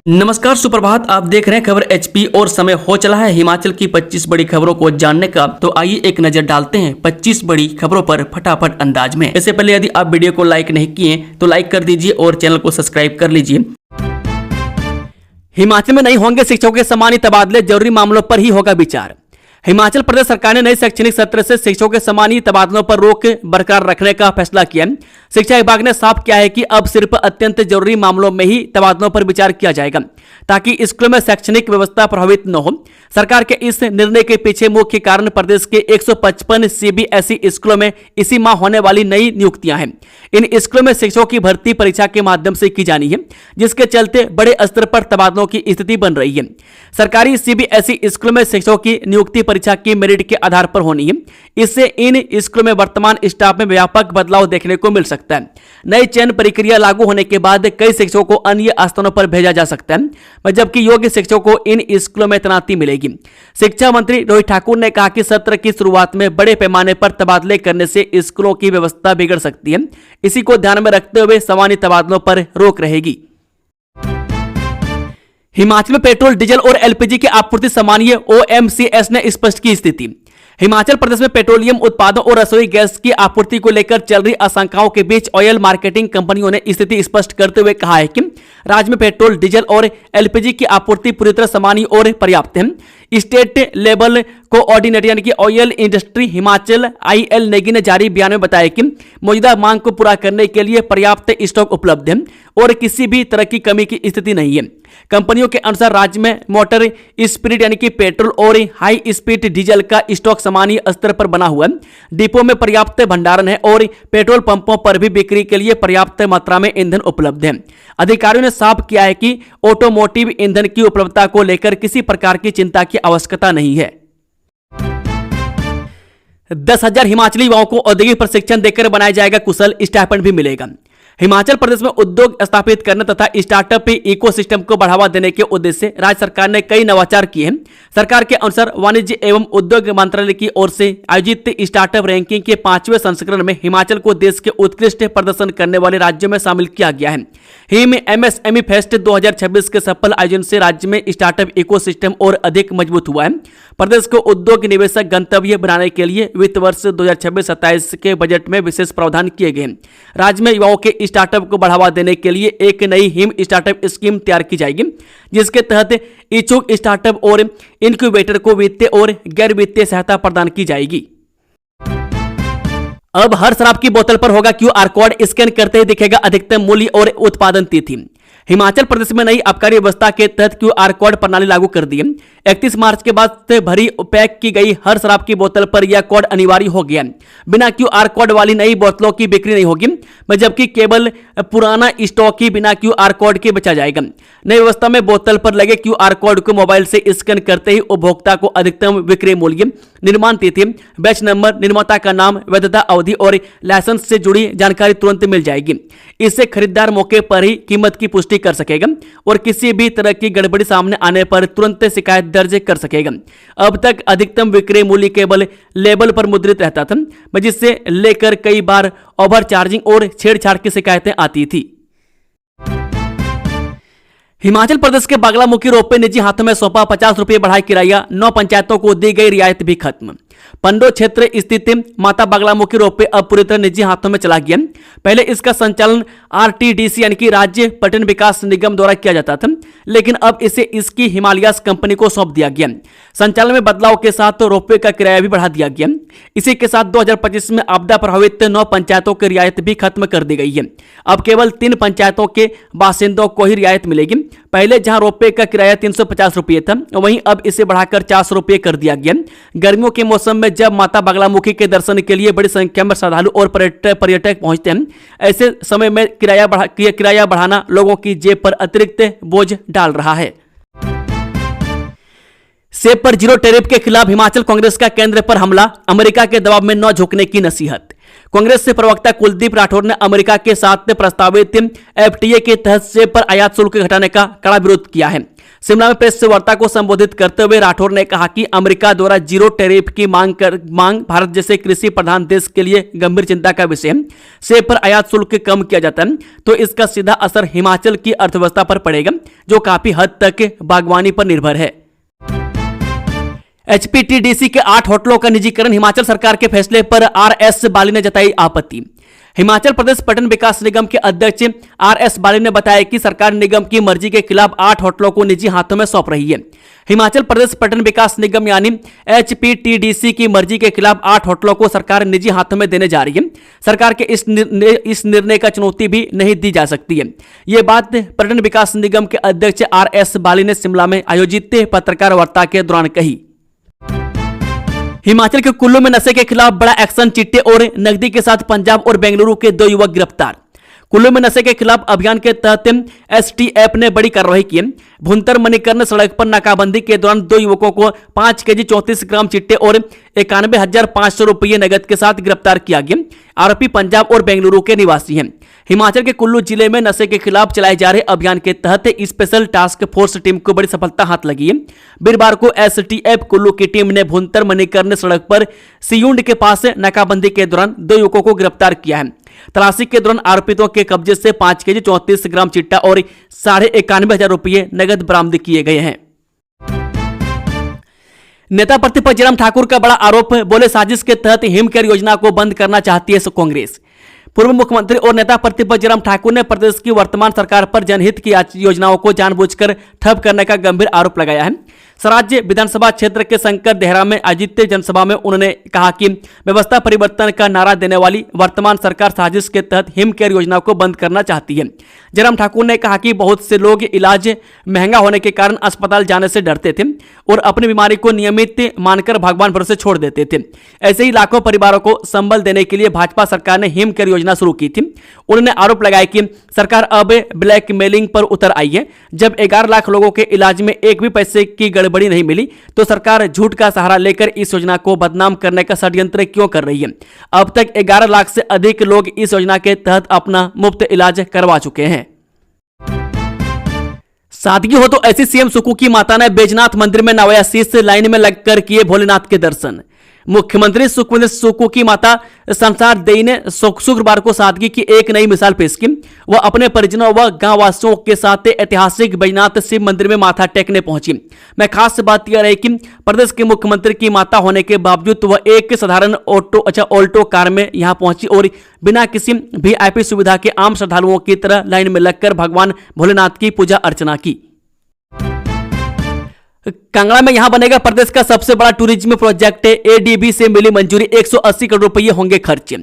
नमस्कार, सुप्रभात। आप देख रहे हैं खबर एचपी और समय हो चला है हिमाचल की 25 बड़ी खबरों को जानने का। तो आइए एक नजर डालते हैं 25 बड़ी खबरों पर फटाफट अंदाज में। इससे पहले यदि आप वीडियो को लाइक नहीं किए तो लाइक कर दीजिए और चैनल को सब्सक्राइब कर लीजिए। हिमाचल में नहीं होंगे शिक्षकों के सामान्य तबादले, जरूरी मामलों पर ही होगा विचार। हिमाचल प्रदेश सरकार ने नए शैक्षणिक सत्र से शिक्षकों के सामान्य तबादलों पर रोक बरकरार रखने का फैसला किया। शिक्षा विभाग ने साफ किया है कि अब सिर्फ अत्यंत जरूरी मामलों में ही तबादलों पर विचार किया जाएगा ताकि स्कूलों में शैक्षणिक व्यवस्था प्रभावित न हो। सरकार के इस निर्णय के पीछे मुख्य कारण प्रदेश के 155 सीबीएसई स्कूलों में इसी माह होने वाली नई नियुक्तियां हैं। इन स्कूलों में शिक्षकों की भर्ती परीक्षा के माध्यम से की जानी है, जिसके चलते बड़े स्तर पर तबादलों की स्थिति बन रही है। सरकारी सीबीएसई स्कूलों में शिक्षकों की नियुक्ति परीक्षा की मेरिट के आधार पर होनी है। इससे इन स्कूलों में वर्तमान स्टाफ में व्यापक बदलाव देखने को मिल सकता है। नई चयन प्रक्रिया लागू होने के बाद कई शिक्षकों को अन्य स्थानों पर भेजा जा सकता है, जबकि योग्य शिक्षकों को इन स्कूलों में तैनाती मिलेगी। शिक्षा मंत्री रोहित ठाकुर ने कहा कि सत्र की शुरुआत में बड़े पैमाने पर तबादले करने से स्कूलों की व्यवस्था बिगड़ सकती है। इसी को ध्यान में रखते हुए सामान्य तबादलों पर रोक रहेगी। हिमाचल में पेट्रोल, डीजल और एलपीजी की आपूर्ति सामान्य, ओएमसीएस ने स्पष्ट की स्थिति। हिमाचल प्रदेश में पेट्रोलियम उत्पादों और रसोई गैस की आपूर्ति को लेकर चल रही आशंकाओं के बीच ऑयल मार्केटिंग कंपनियों ने स्थिति स्पष्ट करते हुए कहा है कि राज्य में पेट्रोल, डीजल और एलपीजी की आपूर्ति पूरी तरह सामान्य और पर्याप्त है। स्टेट लेवल कोऑर्डिनेटर यानी कि oil industry Himachal IL Negi ने जारी बयान में बताया कि मौजूदा मांग को पूरा करने के लिए पर्याप्त स्टॉक उपलब्ध है और किसी भी तरह की कमी की स्थिति नहीं है। कंपनियों के अनुसार राज्य में मोटर स्पिरिट यानी कि पेट्रोल और हाई स्पीड डीजल का स्टॉक सामान्य स्तर पर बना हुआ है। डिपो में पर्याप्त भंडारण है और पेट्रोल पंपों पर भी बिक्री के लिए पर्याप्त मात्रा में ईंधन उपलब्ध है। अधिकारियों ने साफ किया है कि ऑटोमोटिव ईंधन की उपलब्धता को लेकर किसी प्रकार की चिंता की आवश्यकता नहीं है। 10,000 हिमाचली युवाओं को औद्योगिक प्रशिक्षण देकर बनाया जाएगा कुशल, स्टाइपेंड भी मिलेगा। हिमाचल प्रदेश में उद्योग स्थापित करने तथा स्टार्टअप इकोसिस्टम को बढ़ावा देने के उद्देश्य से राज्य सरकार ने कई नवाचार किए हैं। सरकार के अनुसार वाणिज्य एवं उद्योग मंत्रालय की ओर से आयोजित स्टार्टअप रैंकिंग के 5वें संस्करण में हिमाचल को देश के उत्कृष्ट प्रदर्शन करने वाले राज्यों में शामिल किया गया है। हिम एमएसएमई फेस्ट 2026 के सफल आयोजन से राज्य में स्टार्टअप इकोसिस्टम और अधिक मजबूत हुआ है। प्रदेश को उद्योग निवेशक गंतव्य बनाने के लिए वित्त वर्ष 2026-27 के बजट में विशेष प्रावधान किए गए। राज्य में युवाओं के स्टार्टअप को बढ़ावा देने के लिए एक नई हिम स्टार्टअप स्कीम तैयार की जाएगी, जिसके तहत इच्छुक स्टार्टअप और इनक्यूबेटर को वित्तीय और गैर वित्तीय सहायता प्रदान की जाएगी। अब हर शराब की बोतल पर होगा क्यूआर कोड, स्कैन करते ही दिखेगा अधिकतम मूल्य और उत्पादन तिथि। हिमाचल प्रदेश में नई आबकारी व्यवस्था के तहत क्यूआर कोड प्रणाली लागू कर दी है। 31 मार्च के बाद से भरी पैक की गई हर शराब की बोतल पर यह कोड अनिवार्य हो गया। बिना क्यूआर कोड वाली नई बोतलों की बिक्री नहीं होगी, जबकि केवल पुराना स्टॉक ही बिना क्यूआर कोड के बेचा जाएगा। नई व्यवस्था में बोतल पर लगे क्यूआर कोड को मोबाइल से स्कैन करते ही उपभोक्ता को अधिकतम विक्रय मूल्य, निर्माण तिथि, बैच नंबर, निर्माता का नाम, वैधता अवधि और लाइसेंस से जुड़ी जानकारी तुरंत मिल जाएगी। इससे खरीदार मौके पर ही कीमत की पुष्टि कर सकेगा और किसी भी तरह की गड़बड़ी सामने आने पर तुरंत शिकायत दर्ज कर सकेगा। अब तक अधिकतम विक्रय मूल्य केवल लेबल पर मुद्रित रहता था, जिससे लेकर कई बार ओवर चार्जिंग और छेड़छाड़ की शिकायतें आती थी। हिमाचल प्रदेश के बागलामुखी रोपवे निजी हाथों में सौंपा, 50 रुपये बढ़ाई किराया, 9 पंचायतों को दी गई रियायत भी खत्म। पंडो क्षेत्र स्थित माता बागलामुखी रोपवे अब पूरी तरह निजी हाथों में चला गया। पहले इसका संचालन आरटीडीसी यानी कि राज्य पर्यटन विकास निगम द्वारा किया जाता था, लेकिन अब इसे इसकी हिमालयस कंपनी को सौंप दिया गया। संचालन में बदलाव के साथ तो रोपवे का किराया भी बढ़ा दिया गया। इसी के साथ 2025 में आपदा प्रभावित 9 पंचायतों की रियायत भी खत्म कर दी गई है। अब केवल 3 पंचायतों के बासिंदों को ही रियायत मिलेगी। पहले जहां रोपवे का किराया 350 रुपये था, वहीं अब इसे बढ़ाकर 400 रुपये कर दिया गया। गर्मियों के मौसम में जब माता बागलामुखी के दर्शन के लिए बड़ी संख्या में श्रद्धालु और पर्यटक पहुंचते हैं, ऐसे समय में किराया बढ़ाना लोगों की जेब पर अतिरिक्त बोझ डाल रहा है। सेब पर जीरो टैरिफ के खिलाफ हिमाचल कांग्रेस का केंद्र पर हमला, अमेरिका के दबाव में न झुकने की नसीहत। कांग्रेस से प्रवक्ता कुलदीप राठौर ने अमेरिका के साथ प्रस्तावित एफटीए के तहत सेब पर आयात शुल्क घटाने का कड़ा विरोध किया है। शिमला में प्रेस वार्ता को संबोधित करते हुए राठौर ने कहा कि अमेरिका द्वारा जीरो टैरिफ की मांग भारत जैसे कृषि प्रधान देश के लिए गंभीर चिंता का विषय है। सेब पर आयात शुल्क कम किया जाता है तो इसका सीधा असर हिमाचल की अर्थव्यवस्था पर पड़ेगा, जो काफी हद तक बागवानी पर निर्भर है। एचपीटीडीसी के 8 होटलों का निजीकरण, हिमाचल सरकार के फैसले पर आरएस बाली ने जताई आपत्ति। हिमाचल प्रदेश पर्यटन विकास निगम के अध्यक्ष आरएस बाली ने बताया कि सरकार निगम की मर्जी के खिलाफ 8 होटलों को निजी हाथों में सौंप रही है। हिमाचल प्रदेश पर्यटन विकास निगम यानी एचपीटीडीसी की मर्जी के खिलाफ 8 होटलों को सरकार निजी हाथों में देने जा रही है। सरकार के इस निर्णय का चुनौती भी नहीं दी जा सकती है। ये बात पर्यटन विकास निगम के अध्यक्ष आरएस बाली ने शिमला में आयोजित पत्रकार वार्ता के दौरान कही। हिमाचल के कुल्लू में नशे के खिलाफ बड़ा एक्शन, चिट्टे और नकदी के साथ पंजाब और बेंगलुरु के 2 युवक गिरफ्तार। कुल्लू में नशे के खिलाफ अभियान के तहत एसटीएफ ने बड़ी कार्रवाई की। भुंतर मणिकर्ण सड़क पर नाकाबंदी के दौरान 2 युवकों को 5 केजी 34 ग्राम चिट्टे और 91,500 रुपये नगद के साथ गिरफ्तार किया गया। आरोपी पंजाब और बेंगलुरु के निवासी हैं। हिमाचल के कुल्लू जिले में नशे के खिलाफ चलाए जा रहे अभियान के तहत स्पेशल टास्क फोर्स टीम को बड़ी सफलता हाथ लगी है। वीरवार को एसटीएफ कुल्लू की टीम ने भुंतर मणिकर्ण सड़क पर सियुंड के पास नाकाबंदी के दौरान 2 युवकों को गिरफ्तार किया है। तलाशी के दौरान आरोपितों के कब्जे से 5 केजी 34 ग्राम चिट्टा और 91,500 रुपये नगद बरामद किए गए हैं। नेता प्रतिपक्ष जयराम ठाकुर का बड़ा आरोप, बोले साजिश के तहत हिम केयर योजना को बंद करना चाहती है कांग्रेस। पूर्व मुख्यमंत्री और नेता प्रतिपक्ष जयराम ठाकुर ने प्रदेश की वर्तमान सरकार पर जनहित की योजनाओं को जानबूझकर ठप करने का गंभीर आरोप लगाया है। सराज्य विधानसभा क्षेत्र के शंकर देहरा में आयोजित जनसभा में उन्होंने कहा कि व्यवस्था परिवर्तन का नारा देने वाली वर्तमान सरकार साजिश के तहत हिम केयर योजना को बंद करना चाहती है। जयराम ठाकुर ने कहा कि बहुत से लोग इलाज महंगा होने के कारण अस्पताल जाने से डरते थे और अपनी बीमारी को नियमित मानकर भगवान भरोसे छोड़ देते थे। ऐसे ही लाखों परिवारों को संबल देने के लिए भाजपा सरकार ने हिम केयर योजना शुरू की थी। उन्होंने आरोप लगाया कि सरकार अब ब्लैकमेलिंग पर उतर आई है। जब 11 लाख लोगों के इलाज में एक भी पैसे की गड़बड़ी नहीं मिली तो सरकार झूठ का सहारा लेकर इस योजना को बदनाम करने का षड्यंत्र क्यों कर रही है। अब तक 11 लाख से अधिक लोग इस योजना के तहत अपना मुफ्त इलाज करवा चुके हैं। सादगी हो तो ऐसी सीएम सुक्खू की माता ने बैजनाथ मंदिर में नवायाशीष लाइन में लगकर किए भोलेनाथ के दर्शन। मुख्यमंत्री सुखविंदर सुक्खू की माता संसार देई ने शुक्रवार को सादगी की एक नई मिसाल पेश की। वह अपने परिजनों व गांव वासियों के साथ ऐतिहासिक बैजनाथ शिव मंदिर में माथा टेकने पहुंची। मैं खास बात यह रही कि प्रदेश के मुख्यमंत्री की माता होने के बावजूद वह एक साधारण ऑल्टो कार में यहां पहुंची और बिना किसी वीआईपी सुविधा के आम श्रद्धालुओं की तरह लाइन में लगकर भगवान भोलेनाथ की पूजा अर्चना की। कांगड़ा में यहां बनेगा प्रदेश का सबसे बड़ा टूरिज्म प्रोजेक्ट। एडीबी से मिली मंजूरी, 180 करोड़ रुपये होंगे खर्च।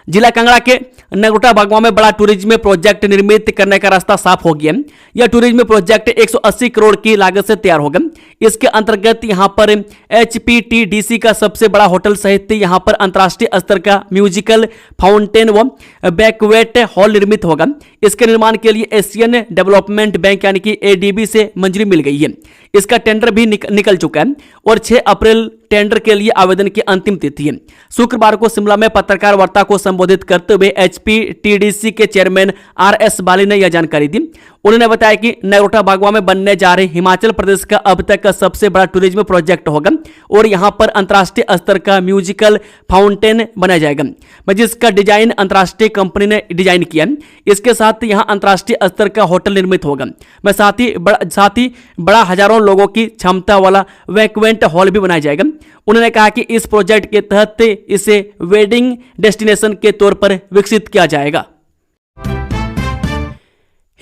जिला कांगड़ा के नगरोटा बागवा में बड़ा टूरिज्म प्रोजेक्ट निर्मित करने का रास्ता साफ हो गया। यह टूरिज्म प्रोजेक्ट 180 करोड़ की लागत से तैयार होगा। इसके अंतर्गत यहां पर एचपीटीडीसी का सबसे बड़ा होटल सहित यहां पर अंतर्राष्ट्रीय स्तर का म्यूजिकल, फाउंटेन व बैकवेट हॉल निर्मित होगा। इसके निर्माण के लिए एशियन डेवलपमेंट बैंक यानी कि एडीबी से मंजूरी मिल गई है। इसका टेंडर भी निकल चुका है और 6 अप्रैल टेंडर के लिए आवेदन की अंतिम तिथि है। शुक्रवार को शिमला में पत्रकार वार्ता को संबोधित करते हुए एचपीटीडीसी के चेयरमैन आरएस बाली ने यह जानकारी दी। उन्होंने बताया कि नगरोटा बागवा में बनने जा रहे हिमाचल प्रदेश का अब तक का सबसे बड़ा टूरिज्म प्रोजेक्ट होगा और यहां पर अंतर्राष्ट्रीय स्तर का म्यूजिकल फाउंटेन बनाया जाएगा, जिसका डिजाइन अंतर्राष्ट्रीय कंपनी ने डिजाइन किया। इसके साथ यहां अंतर्राष्ट्रीय स्तर का होटल निर्मित होगा। साथ ही बड़ा हजारों लोगों की क्षमता वाला वैक्वेंट हॉल भी बनाया जाएगा। उन्होंने कहा कि इस प्रोजेक्ट के तहत इसे वेडिंग डेस्टिनेशन के तौर पर विकसित किया जाएगा।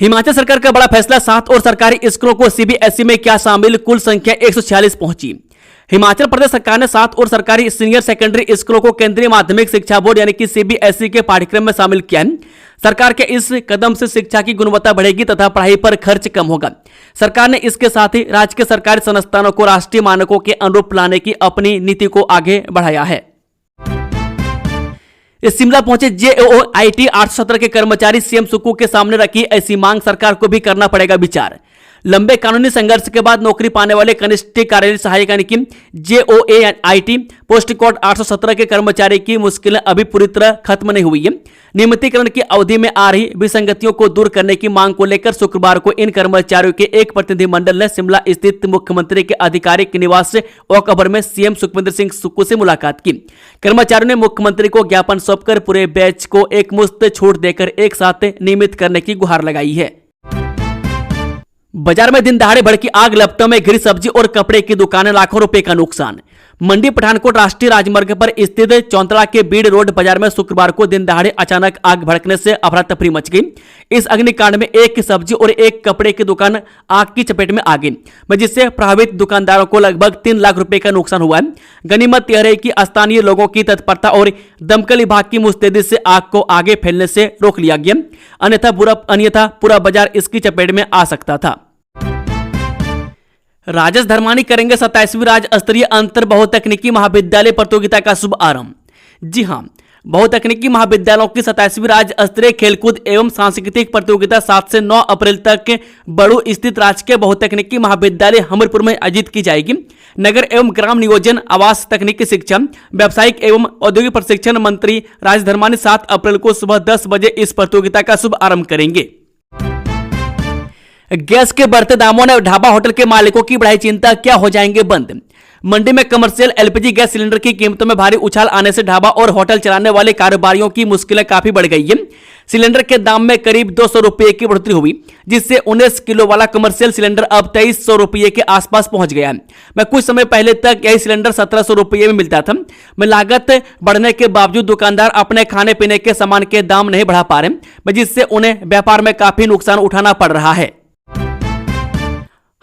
हिमाचल सरकार का बड़ा फैसला, 7 और सरकारी स्कूलों को सीबीएसई में क्या शामिल, कुल संख्या 146 पहुंची। हिमाचल प्रदेश सरकार ने 7 और सरकारी सीनियर सेकेंडरी स्कूलों को केंद्रीय माध्यमिक शिक्षा बोर्ड यानी कि सीबीएसई के पाठ्यक्रम में शामिल किया है। सरकार के इस कदम से शिक्षा की गुणवत्ता बढ़ेगी तथा पढ़ाई पर खर्च कम होगा। सरकार ने इसके साथ ही राज्य के सरकारी संस्थानों को राष्ट्रीय मानकों के अनुरूप लाने की अपनी नीति को आगे बढ़ाया है। इस शिमला पहुंचे जेओआईटी 8 सत्र के कर्मचारी सीएम सुक्खू के सामने रखी ऐसी मांग, सरकार को भी करना पड़ेगा विचार। लंबे कानूनी संघर्ष के बाद नौकरी पाने वाले कनिष्ठ कार्यालय सहायक यानी कि JOAIT पोस्ट कोड 817 के कर्मचारी की मुश्किलें अभी पूरी तरह खत्म नहीं हुई है। नियमितीकरण की अवधि में आ रही विसंगतियों को दूर करने की मांग को लेकर शुक्रवार को इन कर्मचारियों के एक प्रतिनिधिमंडल ने शिमला स्थित मुख्यमंत्री के आधिकारिक निवास वॉक ओवर में सीएम सुखविंदर सिंह सुक्खू से मुलाकात की। कर्मचारियों ने मुख्यमंत्री को ज्ञापन सौंपकर पूरे बैच को एक मुश्त छूट देकर एक साथ नियमित करने की गुहार लगाई है। बाजार में दिन दहाड़े भड़की आग, लपटों में घिरी सब्जी और कपड़े की दुकानें, लाखों रुपए का नुकसान। मंडी पठानकोट राष्ट्रीय राजमार्ग पर स्थित चौंतला के बीड़ रोड बाजार में शुक्रवार को दिन दहाड़े अचानक आग भड़कने से अफरा तफरी मच गई। इस अग्निकांड में एक सब्जी और एक कपड़े की दुकान आग की चपेट में आ गई, जिससे प्रभावित दुकानदारों को लगभग 3 लाख रुपए का नुकसान हुआ है। गनीमत यह रही कि स्थानीय लोगों की तत्परता और दमकल विभाग की मुस्तैदी से आग को आगे फैलने से रोक लिया गया, अन्यथा पूरा बाजार इसकी चपेट में आ सकता था। राजेश धर्मानी करेंगे 27वीं राज्य स्तरीय अंतर बहुतकनीकी महाविद्यालय प्रतियोगिता का शुभ आरंभ। जी हां, बहुतकनीकी महाविद्यालयों की 27वीं राज्य स्तरीय खेलकूद एवं सांस्कृतिक प्रतियोगिता 7 से 9 अप्रैल तक बड़ू स्थित राजकीय बहुतकनीकी महाविद्यालय हमीरपुर में आयोजित की जाएगी। नगर एवं ग्राम नियोजन, आवास, तकनीकी शिक्षा, व्यावसायिक एवं औद्योगिक प्रशिक्षण मंत्री राजेश धर्मानी 7 अप्रैल को सुबह 10 बजे इस प्रतियोगिता का शुभ आरंभ करेंगे। गैस के बढ़ते दामों ने ढाबा होटल के मालिकों की बढ़ाई चिंता, क्या हो जाएंगे बंद। मंडी में कमर्शियल LPG गैस सिलेंडर की कीमतों में भारी उछाल आने से ढाबा और होटल चलाने वाले कारोबारियों की मुश्किलें काफी बढ़ गई है। सिलेंडर के दाम में करीब 200 रुपये की बढ़ोतरी हुई, जिससे 19 किलो वाला कमर्शियल सिलेंडर अब 2300 रुपये के आसपास पहुंच गया है। मैं कुछ समय पहले तक यही सिलेंडर 1700 रुपये में मिलता था। मैं लागत बढ़ने के बावजूद दुकानदार अपने खाने पीने के सामान के दाम नहीं बढ़ा पा रहे, जिससे उन्हें व्यापार में काफी नुकसान उठाना पड़ रहा है।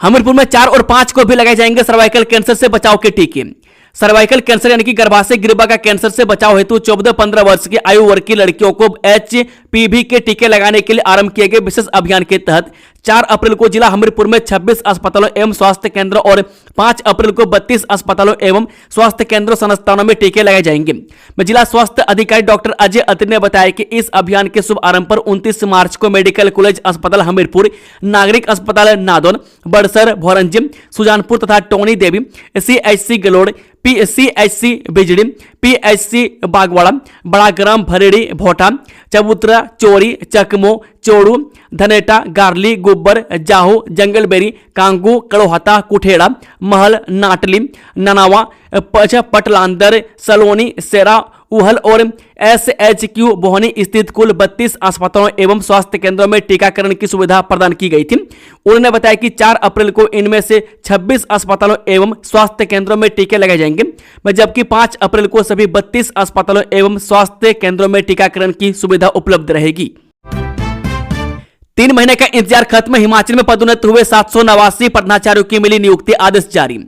हमीरपुर में 4 और 5 को भी लगाए जाएंगे सर्वाइकल कैंसर से बचाव के टीके। सर्वाइकल कैंसर यानी कि गर्भाशय गिरबा का कैंसर से बचाव हेतु 14-15 वर्ष की आयु वर्ग की लड़कियों को HPV के टीके लगाने के लिए आरंभ किए गए विशेष अभियान के तहत 4 अप्रैल को जिला हमीरपुर में 26 अस्पतालों एवं स्वास्थ्य केंद्रों और 5 अप्रैल को 32 अस्पतालों एवं स्वास्थ्य केंद्रों संस्थानों में टीके लगाए जाएंगे। जिला स्वास्थ्य अधिकारी डॉक्टर अजय अत्री ने बताया कि इस अभियान के शुभ आरंभ पर 29 मार्च को मेडिकल कॉलेज अस्पताल हमीरपुर, नागरिक अस्पताल नादौन, बड़सर, भोरंजिम, सुजानपुर तथा Tauni Devi, CHC Galore, PCHC Bijhri, PHC Bagwara, Baragram, Bharedi, Bhota, Chabutra, Chori, चकमो, चोड़ू, Dhaneta, Garli, गुब्बर, जाहू, जंगलबेरी, कांगू, कड़ोहता, कुठेड़ा, महल, नाटली, ननावा, पटलांदर, सलोनी, सेरा, उहल और SHQ बोहनी स्थित कुल 32 अस्पतालों एवं स्वास्थ्य केंद्रों में टीकाकरण की सुविधा प्रदान की गई थी। उन्होंने बताया कि 4 अप्रैल को इनमें से 26 अस्पतालों एवं स्वास्थ्य केंद्रों में टीके लगाए जाएंगे, जबकि 5 अप्रैल को सभी 32 अस्पतालों एवं स्वास्थ्य केंद्रों में टीकाकरण की सुविधा उपलब्ध रहेगी। 3 महीने का इंतजार खत्म, हिमाचल में पदोन्नत हुए 789 प्रधानाचार्यों की मिली नियुक्ति, आदेश जारी।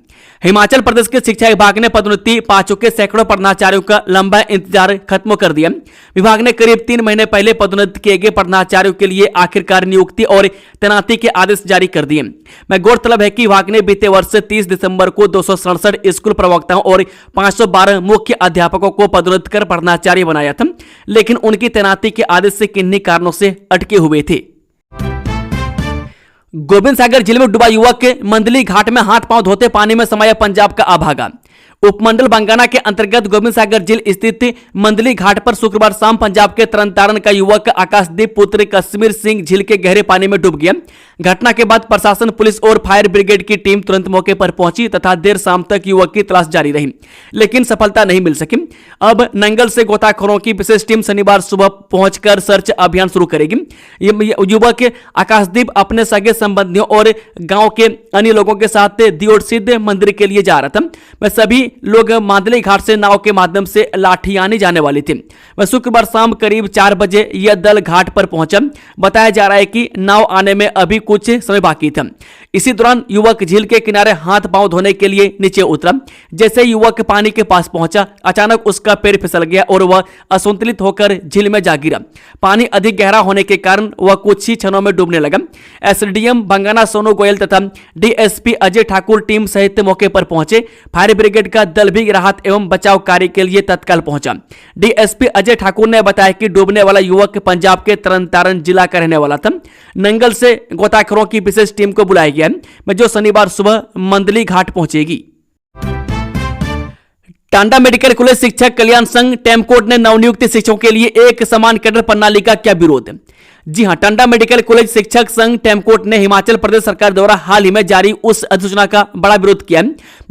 हिमाचल प्रदेश के शिक्षा विभाग ने पदोन्नति पा चुके सैकड़ों प्रधानाचार्यों का लंबा इंतजार खत्म कर दिया। विभाग ने करीब 3 महीने पहले पदोन्नत किए गए प्रधानाचार्यों के लिए आखिरकार नियुक्ति और तैनाती के आदेश जारी कर दिए। मैं गौरतलब है कि विभाग ने बीते वर्ष 30 दिसंबर को 267 स्कूल प्रवक्ताओं और 512 मुख्य अध्यापकों को पदोन्नत कर प्रधानाचार्य बनाया था, लेकिन उनकी तैनाती के आदेश से किन्हीं कारणों से अटके हुए थे। गोविंद सागर जिले में डूबा युवक, मंदली घाट में हाथ पांव धोते पानी में समाया पंजाब का अभागा। उपमंडल बंगाना के अंतर्गत गोविंद सागर जिल स्थित मंदली घाट पर शुक्रवार शाम पंजाब के तरनतारन का युवक आकाशदीप पुत्र कश्मीर सिंह झील के गहरे पानी में डूब गया। घटना के बाद प्रशासन, पुलिस और फायर ब्रिगेड की टीम तुरंत मौके पर पहुंची तथा देर शाम तक युवक की तलाश जारी रही, लेकिन सफलता नहीं मिल सकी। अब नंगल से गोताखोरों की विशेष टीम शनिवार सुबह पहुंचकर सर्च अभियान शुरू करेगी। युवक आकाशदीप अपने सगे संबंधियों और गांव के अन्य लोगों के साथ दियोट सिद्ध मंदिर के लिए जा रहा था। वह सभी लोग मांदली घाट से नाव के माध्यम से लाठियानी जाने वाले थे। वह शुक्रवार शाम करीब 4 बजे यह दल घाट पर पहुंचा। बताया जा रहा है कि नाव आने में अभी कुछ समय बाकी था। इसी दौरान युवक झील के किनारे हाथ पांव धोने के लिए नीचे उतरा। जैसे युवक पानी के पास पहुंचा, अचानक उसका पैर फिसल गया और वह असंतुलित होकर झील में जा गिरा। पानी अधिक गहरा होने के कारण वह कुछ ही क्षणों में डूबने लगा। SDM बंगाना सोनू गोयल तथा DSP अजय ठाकुर टीम सहित मौके पर पहुंचे। फायर ब्रिगेड का का दल भी राहत एवं बचाव कार्य के लिए तत्काल पहुंचा। डीएसपी अजय ठाकुर ने बताया कि डूबने वाला युवक पंजाब के तरन जिला का रहने वाला था। नंगल से गोताखोरों की विशेष टीम को बुलाया गया है, जो शनिवार सुबह मंदली घाट पहुंचेगी। टांडा मेडिकल कॉलेज शिक्षक कल्याण संघ टेमकोट ने नवनियुक्त शिक्षकों के लिए एक समान कैडर प्रणाली का किया विरोध। जी हां, टांडा मेडिकल कॉलेज शिक्षक संघ टेमकोट ने हिमाचल प्रदेश सरकार द्वारा हाल ही में जारी उस अधिसूचना का बड़ा विरोध किया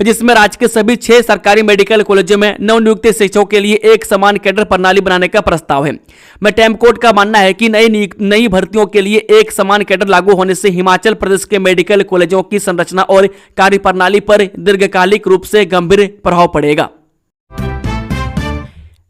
जिसमें राज्य के सभी 6 सरकारी मेडिकल कॉलेजों में नवनियुक्त शिक्षकों के लिए एक समान कैडर प्रणाली बनाने का प्रस्ताव है। मैं टेमकोट का मानना है कि नई भर्तियों के लिए एक समान कैडर लागू होने से हिमाचल प्रदेश के मेडिकल कॉलेजों की संरचना और कार्यप्रणाली पर दीर्घकालिक रूप से गंभीर प्रभाव पड़ेगा।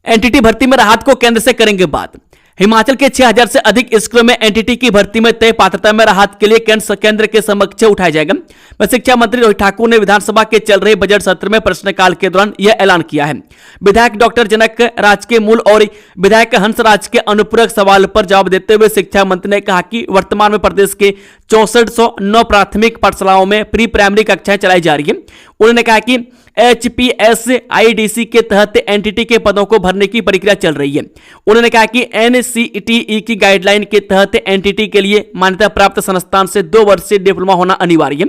एनटीटी भर्ती में राहत को केंद्र से करेंगे बात। हिमाचल के 6000 से अधिक स्कूलों में एनटीटी की भर्ती में तय पात्रता में राहत के लिए केंद्र के समक्ष उठाया जाएगा। शिक्षा मंत्री रोहित ठाकुर ने विधानसभा के चल रहे बजट सत्र में प्रश्नकाल के दौरान यह ऐलान किया है। विधायक डॉक्टर जनक राज के मूल और विधायक हंस राज के अनुपूरक सवाल पर जवाब देते हुए शिक्षा मंत्री ने कहा कि वर्तमान में प्रदेश के 6409 प्राथमिक पाठशालाओं में प्री प्राइमरी कक्षाएं चलाई जा रही है। उन्होंने कहा कि HPSIDC के तहत एनटीटी के पदों को भरने की प्रक्रिया चल रही है। उन्होंने कहा कि NCTE की गाइडलाइन के तहत एनटीटी के लिए मान्यता प्राप्त संस्थान से 2 वर्षीय डिप्लोमा होना अनिवार्य है।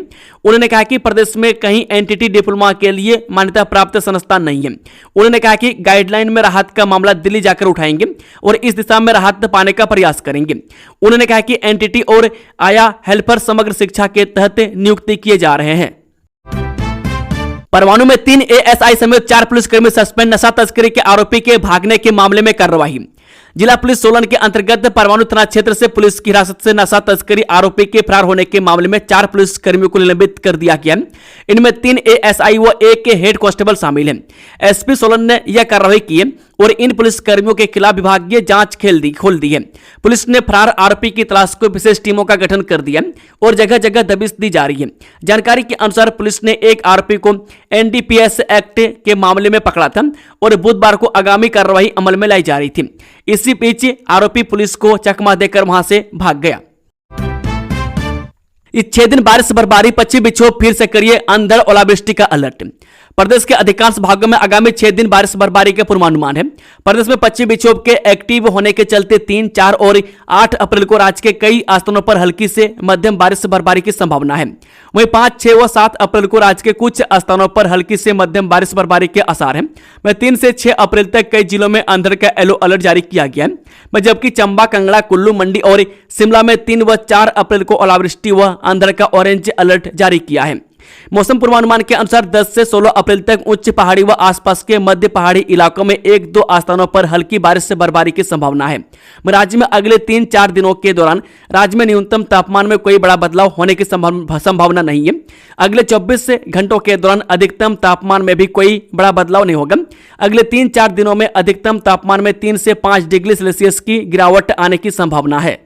उन्होंने कहा कि प्रदेश में कहीं एनटीटी डिप्लोमा के लिए मान्यता प्राप्त संस्थान नहीं है। उन्होंने कहा कि गाइडलाइन में राहत का मामला दिल्ली जाकर उठाएंगे और इस दिशा में राहत पाने का प्रयास करेंगे। उन्होंने कहा कि एनटीटी और आया हेल्पर समग्र शिक्षा के तहत नियुक्ति किए जा रहे हैं। परवाणु में 3 ASI समेत 4 पुलिसकर्मी सस्पेंड। नशा तस्करी के आरोपी के भागने के मामले में कार्रवाई। जिला पुलिस सोलन के अंतर्गत परवाणु थाना क्षेत्र से पुलिस की हिरासत से नशा तस्करी आरोपी के फरार होने के मामले में 4 पुलिसकर्मियों को निलंबित कर दिया गया। इनमें 3 ASI व 1 हेड कांस्टेबल शामिल हैं। एसपी सोलन ने यह कार्रवाई की और इन पुलिसकर्मियों के खिलाफ विभागीय जांच खोल दी है। पुलिस ने फरार आरोपी की तलाश को विशेष टीमों का गठन कर दिया और जगह जगह दबिश दी जा रही है। जानकारी के अनुसार पुलिस ने एक आरोपी को NDPS एक्ट के मामले में पकड़ा था और बुधवार को आगामी कार्रवाई अमल में लाई जा रही थी। इसी बीच आरोपी पुलिस को चकमा देकर वहां से भाग गया। इस 6 दिन बारिश बर्फबारी, पश्चिमी विक्षोभ फिर से करिए अंधड़ ओलावृष्टि का अलर्ट। प्रदेश के अधिकांश भागों में आगामी 6 दिन बारिश बर्फबारी के पूर्वानुमान है। प्रदेश में पश्चिमी विक्षोभ के एक्टिव होने के चलते 3, 4 और 8 अप्रैल को राज्य के कई स्थानों पर हल्की से मध्यम बारिश बर्फबारी की संभावना है। वहीं 5, 6 व 7 अप्रैल को राज्य के कुछ स्थानों पर हल्की से मध्यम बारिश बर्फबारी के आसार हैं। वहीं 3 से 6 अप्रैल तक कई जिलों में अंधड़ का येलो अलर्ट जारी किया गया है, जबकि चंबा, कंगड़ा, कुल्लू, मंडी और शिमला में 3 व 4 अप्रैल को ओलावृष्टि व अंधड़ का ऑरेंज अलर्ट जारी किया है। मौसम पूर्वानुमान के अनुसार 10 से 16 अप्रैल तक उच्च पहाड़ी व आसपास के मध्य पहाड़ी इलाकों में 1-2 स्थानों पर हल्की बारिश से बर्फबारी की संभावना है। राज्य में अगले 3-4 दिनों के दौरान राज्य में न्यूनतम तापमान में कोई बड़ा बदलाव होने की संभावना नहीं है। अगले 24 घंटों के दौरान अधिकतम तापमान में भी कोई बड़ा बदलाव नहीं होगा। अगले 3-4 दिनों में अधिकतम तापमान में 3 से 5 डिग्री सेल्सियस की गिरावट आने की संभावना है।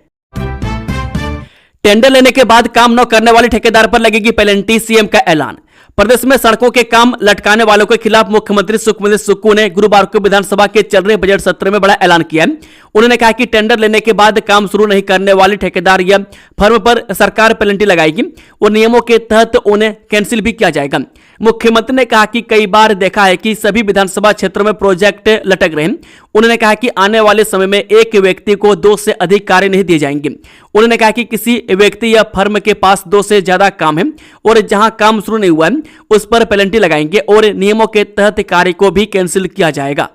टेंडर लेने के बाद काम न करने वाले ठेकेदार पर लगेगी पेनल्टी, सीएम का ऐलान। प्रदेश में सड़कों के काम लटकाने वालों के खिलाफ मुख्यमंत्री सुखविंदर सुक्खू ने गुरुवार को विधानसभा के चल रहे बजट सत्र में बड़ा ऐलान किया। उन्होंने कहा कि टेंडर लेने के बाद काम शुरू नहीं करने वाले ठेकेदार या फर्म पर सरकार पेनल्टी लगाएगी और नियमों के तहत उन्हें कैंसिल भी किया जाएगा। मुख्यमंत्री ने कहा कि कई बार देखा है कि सभी विधानसभा क्षेत्रों में प्रोजेक्ट लटक रहे हैं। उन्होंने कहा कि आने वाले समय में एक व्यक्ति को 2 से अधिक कार्य नहीं दिए जाएंगे। उन्होंने कहा कि किसी व्यक्ति या फर्म के पास 2 से ज्यादा काम है और जहां काम शुरू नहीं हुआ है उस पर पेनल्टी लगाएंगे और नियमों के तहत कार्य को भी कैंसिल किया जाएगा।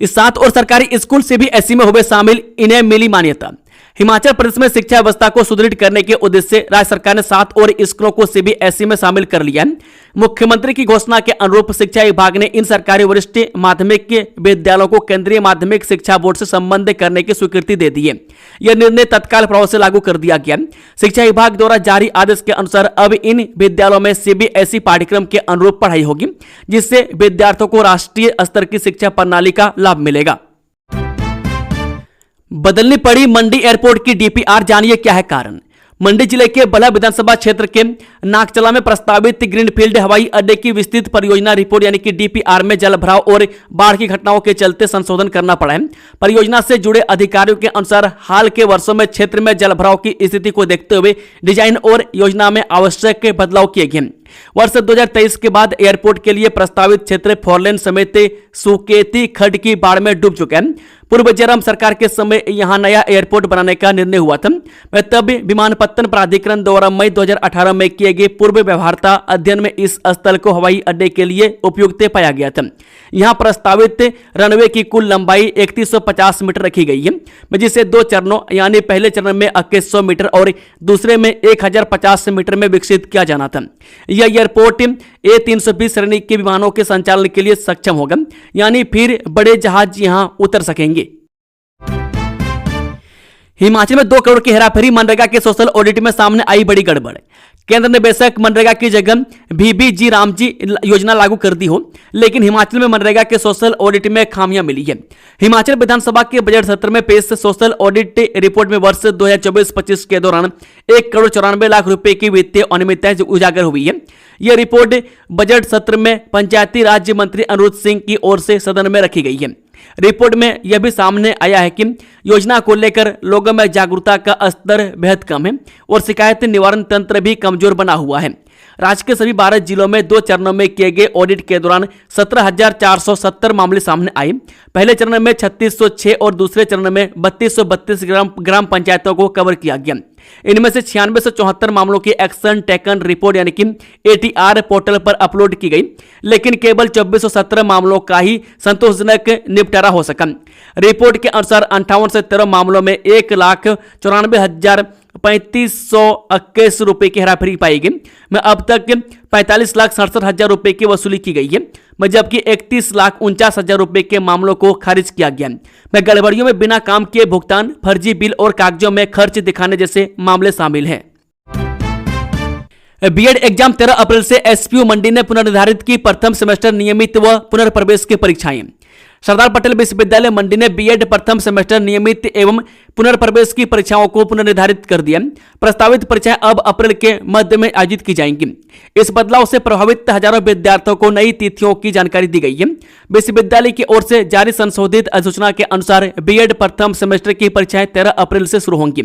इस 7 और सरकारी स्कूल CBSE में हुए शामिल, इन्हें मिली मान्यता। हिमाचल प्रदेश में शिक्षा व्यवस्था को सुदृढ़ करने के उद्देश्य से राज्य सरकार ने 7 और स्कूलों को CBSE में शामिल कर लिया है। मुख्यमंत्री की घोषणा के अनुरूप शिक्षा विभाग ने इन सरकारी वरिष्ठ माध्यमिक विद्यालयों को केंद्रीय माध्यमिक शिक्षा बोर्ड से संबद्ध करने की स्वीकृति दे दी है। यह निर्णय तत्काल प्रभाव से लागू कर दिया गया। शिक्षा विभाग द्वारा जारी आदेश के अनुसार अब इन विद्यालयों में CBSE पाठ्यक्रम के अनुरूप पढ़ाई होगी, जिससे विद्यार्थियों को राष्ट्रीय स्तर की शिक्षा प्रणाली का लाभ मिलेगा। बदलनी पड़ी मंडी एयरपोर्ट की DPR, जानिए क्या है कारण। मंडी जिले के बल्ह विधानसभा क्षेत्र के नागचला में प्रस्तावित ग्रीनफील्ड हवाई अड्डे की विस्तृत परियोजना रिपोर्ट यानी कि DPR में जल भराव और बाढ़ की घटनाओं के चलते संशोधन करना पड़ा है। परियोजना से जुड़े अधिकारियों के अनुसार हाल के वर्षों में क्षेत्र में जल भराव की स्थिति को देखते हुए डिजाइन और योजना में आवश्यक बदलाव किए गए। वर्ष 2023 के बाद एयरपोर्ट के लिए प्रस्तावित क्षेत्र फोरलेन समेत सुकेती खड्ड की बाढ़ में डूब चुका है। पूर्व जयराम सरकार के समय यहां नया एयरपोर्ट बनाने का निर्णय हुआ था। तब विमानपत्तन प्राधिकरण द्वारा मई 2018 में किए गए पूर्व व्यवहार्यता अध्ययन में इस स्थल को हवाई अड्डे के लिए उपयुक्त पाया गया था। यहां प्रस्तावित रनवे की कुल लंबाई 3150 मीटर रखी गई है, जिसे 2 चरणों यानी पहले चरण में 2100 मीटर और दूसरे में 1050 मीटर में विकसित किया जाना था। यह एयरपोर्ट A320 श्रेणी के विमानों के संचालन के लिए सक्षम होगा, यानी फिर बड़े जहाज यहां उतर सकेंगे। हिमाचल में 2 करोड़ की हेराफेरी, मनरेगा के सोशल ऑडिट में सामने आई बड़ी गड़बड़। केंद्र ने बेशक मनरेगा की जगह VBG रामजी योजना लागू कर दी हो, लेकिन हिमाचल में मनरेगा के सोशल ऑडिट में खामियां मिली है। हिमाचल विधानसभा के बजट सत्र में पेश सोशल ऑडिट रिपोर्ट में वर्ष 2024-25 के दौरान 1 करोड़ 94 लाख रुपए की वित्तीय अनियमितताएं उजागर हुई है। यह रिपोर्ट बजट सत्र में पंचायती राज्य मंत्री अनुरुद्ध सिंह की ओर से सदन में रखी गई है। रिपोर्ट में यह भी सामने आया है कि योजना को लेकर लोगों में जागरूकता का स्तर बेहद कम है और शिकायत निवारण तंत्र भी कमजोर बना हुआ है। राज्य के सभी 12 जिलों में 2 चरणों में किए गए ऑडिट के दौरान 17,470 मामले सामने आए। पहले चरण में 3606 और दूसरे चरण में 3232 ग्राम पंचायतों को कवर किया गया। इनमें से 9674 मामलों की एक्शन टेकन रिपोर्ट यानी कि ATR पोर्टल पर अपलोड की गई, लेकिन केवल 2417 मामलों का ही संतोषजनक निपटारा हो सका। रिपोर्ट के अनुसार 58 से 13 मामलों में 1,94,3521 रुपए की हेराफेरी पाई गई। में अब तक 45,67,000 रुपए की वसूली की गई है, जबकि 31,49,000 रुपए के मामलों को खारिज किया गया। में गड़बड़ियों में बिना काम किए भुगतान, फर्जी बिल और कागजों में खर्च दिखाने जैसे मामले शामिल हैं। बीएड एग्जाम 13 अप्रैल से SPU मंडी ने पुनर्निर्धारित की प्रथम सेमेस्टर नियमित व पुनर्प्रवेश की परीक्षाएं। सरदार पटेल विश्वविद्यालय मंडी ने बीएड प्रथम सेमेस्टर नियमित एवं पुनर्प्रवेश की परीक्षाओं को पुनर्निर्धारित कर दिया। प्रस्तावित परीक्षाएं अब अप्रैल के मध्य में आयोजित की जाएंगी। इस बदलाव से प्रभावित हजारों विद्यार्थियों को नई तिथियों की जानकारी दी गई है। विश्वविद्यालय की ओर से जारी संशोधित अधिसूचना के अनुसार बीएड प्रथम सेमेस्टर की परीक्षाएं 13 अप्रैल से शुरू होंगी।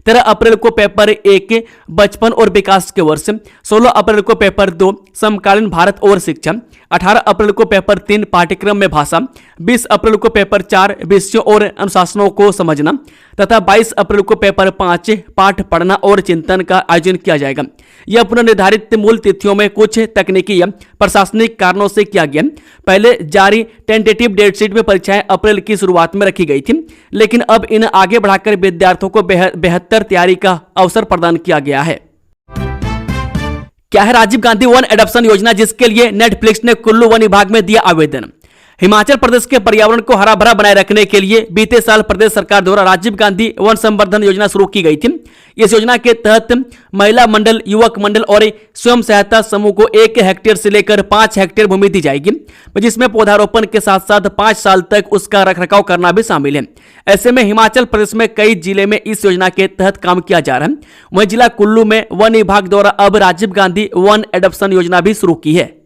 13 अप्रैल को पेपर 1 बचपन और विकास के वर्ष, 16 अप्रैल को पेपर 2 समकालीन भारत और शिक्षा, 18 अप्रैल को पेपर 3 पाठ्यक्रम में भाषा, 20 अप्रैल को पेपर 4 विषयों और अनुशासनों को समझना तथा 22 अप्रैल को पेपर 5 पाठ पढ़ना और चिंतन का आयोजन किया जाएगा। यह पुनर्निर्धारित मूल तिथियों में कुछ तकनीकी या प्रशासनिक कारणों से किया गया। पहले जारी टेंटेटिव डेट शीट में परीक्षाएं अप्रैल की शुरुआत में रखी गई थी, लेकिन अब इन्हें आगे बढ़ाकर विद्यार्थियों को बेहतर तैयारी का अवसर प्रदान किया गया है। क्या है राजीव गांधी वन एडॉप्शन योजना, जिसके लिए नेटफ्लिक्स ने कुल्लू वन विभाग में दिया आवेदन। हिमाचल प्रदेश के पर्यावरण को हरा भरा बनाए रखने के लिए बीते साल प्रदेश सरकार द्वारा राजीव गांधी वन संवर्धन योजना शुरू की गई थी। इस योजना के तहत महिला मंडल, युवक मंडल और स्वयं सहायता समूह को 1 हेक्टेयर से लेकर 5 हेक्टेयर भूमि दी जाएगी, जिसमें पौधारोपण के साथ साथ 5 साल तक उसका रखरखाव करना भी शामिल है। ऐसे में हिमाचल प्रदेश में कई जिले में इस योजना के तहत काम किया जा रहा है। वहीं जिला कुल्लू में वन विभाग द्वारा अब राजीव गांधी वन एडॉप्शन योजना भी शुरू की है।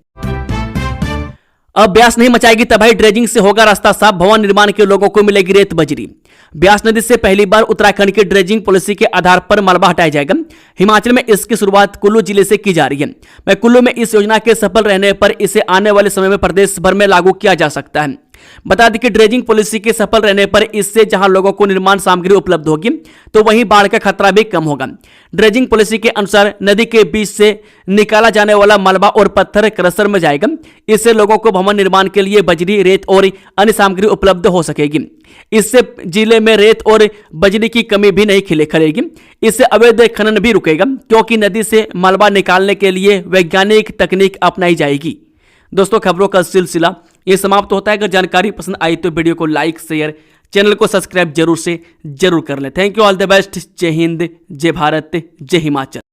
अब ब्यास नहीं मचाएगी तबाही, ड्रेजिंग से होगा रास्ता साफ, भवन निर्माण के लोगों को मिलेगी रेत बजरी। ब्यास नदी से पहली बार उत्तराखंड की ड्रेजिंग पॉलिसी के आधार पर मलबा हटाया जाएगा। हिमाचल में इसकी शुरुआत कुल्लू जिले से की जा रही है। कुल्लू में इस योजना के सफल रहने पर इसे आने वाले समय में प्रदेश भर में लागू किया जा सकता है। बता दें कि ड्रेजिंग पॉलिसी के सफल रहने पर इससे जहां लोगों को निर्माण सामग्री उपलब्ध होगी, तो वहीं बाढ़ का खतरा भी कम होगा। ड्रेजिंग पॉलिसी के अनुसार नदी के बीच से निकाला जाने वाला मलबा और पत्थर क्रशर में जाएगा। इससे लोगों को भवन निर्माण के लिए बजरी, रेत और अन्य सामग्री उपलब्ध हो सकेगी। इससे जिले में रेत और बजरी की कमी भी नहीं खलेगी। इससे अवैध खनन भी रुकेगा, क्योंकि नदी से मलबा निकालने के लिए वैज्ञानिक तकनीक अपनाई जाएगी। दोस्तों, खबरों का सिलसिला ये समाप्त होता है। अगर जानकारी पसंद आई तो वीडियो को लाइक, शेयर, चैनल को सब्सक्राइब जरूर कर लें। Thank you, all the best. जय हिंद, जय भारत, जय हिमाचल।